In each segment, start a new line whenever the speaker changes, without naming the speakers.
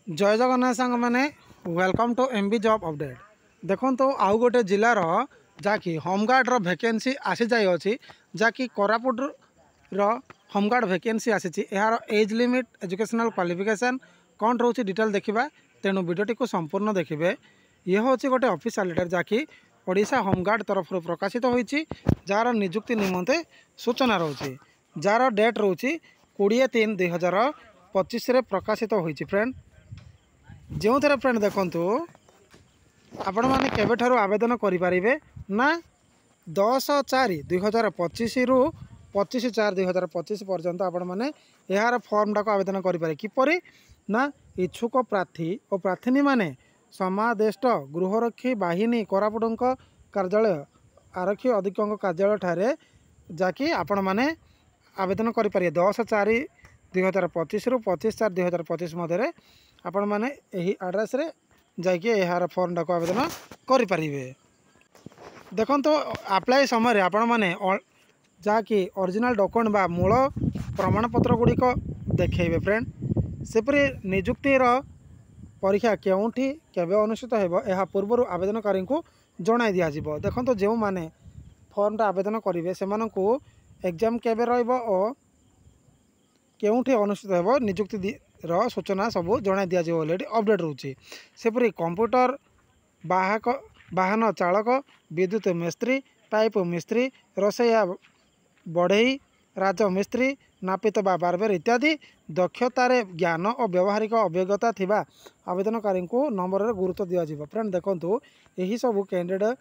जय जगन्नाथ सांग मैंने welcome to MB job update. देखो तो आउ गोटे जिलार जहाँकि होमगार्ड वैकेंसी आसी जाइए जहाँकि कोरापुट होमगार्ड वैकेंसी आसी यार एज लिमिट एजुकेशनल क्वालिफिकेशन कौन रोचे डिटेल देखा तेणु वीडियोटी को संपूर्ण देखिए। यह हूँ गोटे ऑफिशियल लेटर जहाँकि ओडिशा होमगार्ड तरफ प्रकाशित होती जार निजुक्ति निमंते सूचना रोचे जार डेट रोचे 20/3/2025 प्रकाशित होती। फ्रेंड जो थे फ्रेंड देखु आपण मैंने केबेठारु आवेदन करें ना 10/4/2025 रु 25/4/2025 पर्यंत आपण मैंने यार फॉर्मटा को आवेदन करें किपर ना इच्छुक प्रार्थी और प्रार्थिनी माने समादेष्ट गृहरक्षी बाहिनी कोरापुट कार्यालय आरक्षी अधीक्षक कार्यालय ठारे जाकि आपण मैंने आवेदन करें 10/4/2025 रु 25/4/2025 मध्य आपण मैंने यही एड्रेस रे जाकि यार फॉर्मटा को आवेदन करें। देखो तो अप्लाई समय आपण मैंने जहाँकि ओरिजिनल डॉक्यूमेंट बा मूल प्रमाणपत्र गुड़िक देखिए। फ्रेंड सेपरी निजुक्तिर परीक्षा केउठी केबे अनुष्ठित हेबो यह पूर्व आवेदनकारी को जणाई दिया जिवो। देखो तो जो माने फॉर्मटा आवेदन करेंगे से एग्जाम केबे रहिबो और केउठी अनुष्ठित हेबो निजुक्ति सूचना सब जणाई दिया जिवो ऑलरेडी अपडेट रोचे। सेपरी कंप्यूटर बाहक वाहन चालक विद्युत मिस्त्री पाइप मिस्त्री रोसैया बढ़ई राजमिस्त्री नापित बा बार्बर इत्यादि दक्षतार ज्ञान और व्यावहारिक अभिज्ञता थिबा आवेदनकारी को नंबर गुरुत्व दिया जिवो। फ्रेंड देखंतु यही सब कैंडिडेट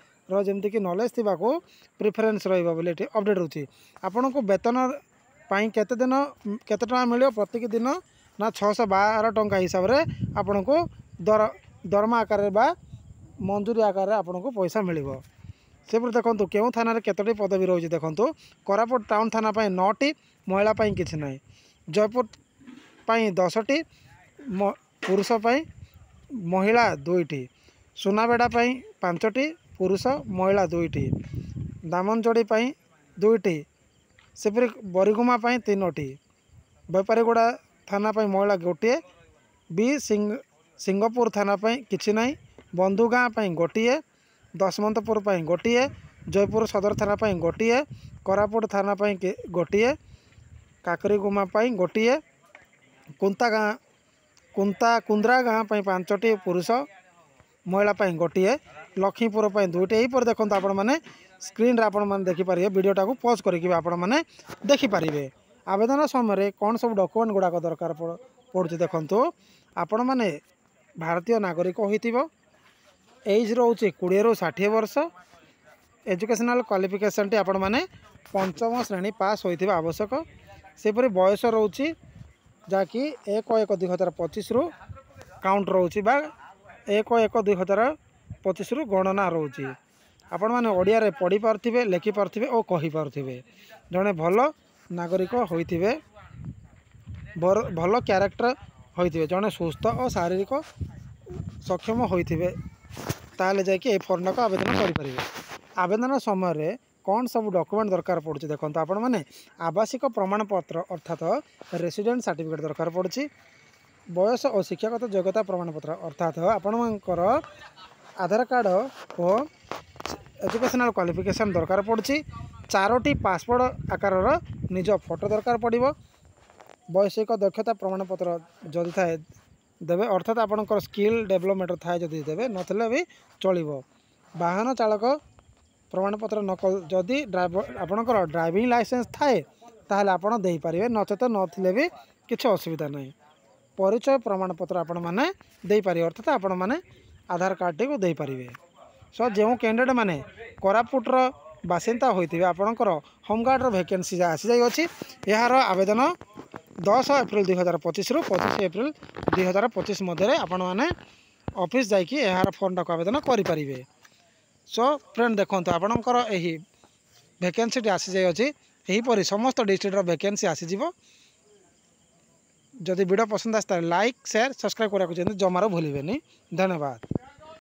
जमती कि नॉलेज थिबा को प्रिफरेंस रहिबो बोली अपडेट रोचे। आपन को वेतन पाई केते दिन केते टका मिलियो प्रत्येक दिन ना 612 टंका हिसाब रे आपन को दरमा आकार बा मंजूरी आकार आपन को पैसा मिलिबो। सेपरि देखो क्यों थाना केतोटी पदवी रोचे देखो कोरापुट टाउन थाना 9टी महिला किसी ना जयपुर 10टी पुरुष महिला 2टी सुनाबेड़ा 5टी पुरुष महिला 2टी दामनजोड़ी 2टी सेपरि बरीगुमा 3टी बेपारीगुड़ा थाना महिला 1 बी सिंगपुर थाना किसी ना बंधुगाँ 1 दशमंतपुर 1 जयपुर सदर थाना 1 कोरापुट थाना 1 काकरीगुमा 1 कुंद्रा गाँ 5टी पुरुष महिला 1 लक्ष्मीपुर 2टी यहीपर देखो आपण मैंने स्क्रीन आपण मैंने देखिपारे वीडियोटा को पॉज करके आपण मैंने देखिपारे। आवेदन समय कौन सब डॉक्यूमेंट गुड़ाक दरकार पड़ुछि देखंतु आपण मैंने भारतीय नागरिक होइथिबो एज रोचे 20 रु 60 वर्ष एजुकेशनल क्वालिफिकेशन टी आपण मैंने पंचम श्रेणी पास होइथिबा आवश्यक। सेपरि बयस रोचे जहाँकि 1/1/2025 रु काउंट रोचे बा 1/1/2025 रु गणना रोचे। आपण मैंने ओडिया रे पढ़ी पारथिबे लिखि पारथिबे और कहि पारथिबे जने भल नागरिक होइथिबे भल क्यारेक्टर होइथिबे जने सुस्थ और शारीरिक सक्षम होइथिबे ताले जाकि ए फॉर्मटा को आवेदन करें। आवेदन समय कौन सब डॉक्यूमेंट दरकार पड़ुछि देखो आपण मैंने आवासिक प्रमाणपत्र अर्थात रेसिडेंट सर्टिफिकेट दरकार पड़ुछि बयस और शिक्षागत योग्यता प्रमाणपत्र अर्थात आपणकर आधार कार्ड और एजुकेशनल क्वालिफिकेशन दरकार पड़ुछि 4टी पासपोर्ट आकार निज फोटो दरकार पड़ो वैषयिक दक्षता प्रमाणपत्र जदि थाए देवे अर्थात आपणकर स्किल डेवलपमेंट थाए जदि देवे नथिले भी चलिबो। वाहन चालक प्रमाणपत्र नकल जदि ड्राइवर आपणकर ड्राइविंग लाइसेंस थाए ताहले आपण देई पारिबे नचेत नथिले भी किछि असुविधा नहीं। परिचय प्रमाणपत्र आपण माने देई पारिबे अर्थात आपण माने आधार कार्ड टी को देई पारिबे। सो जो कैंडिडेट माने कोरापुटर बासिंदा होइथिबे आपणकर होमगार्ड वैकेंसी आसी जाई अछि यार आवेदन 10 एप्रिल 2025 रु 25 एप्रिल 2025 मध्य आपण माने ऑफिस जाइए यार फॉर्मटा को आवेदन करें। सो फ्रेंड देखो आपणकर यही वैकेंसी आसी जाई अछि यहीपरि समस्त डिस्ट्रिक्टर वैकेंसी आसीजिवो। जदि वीडियो पसंद आसता लाइक शेयर सब्सक्राइब करा जमार भूलिबेनी। धन्यवाद।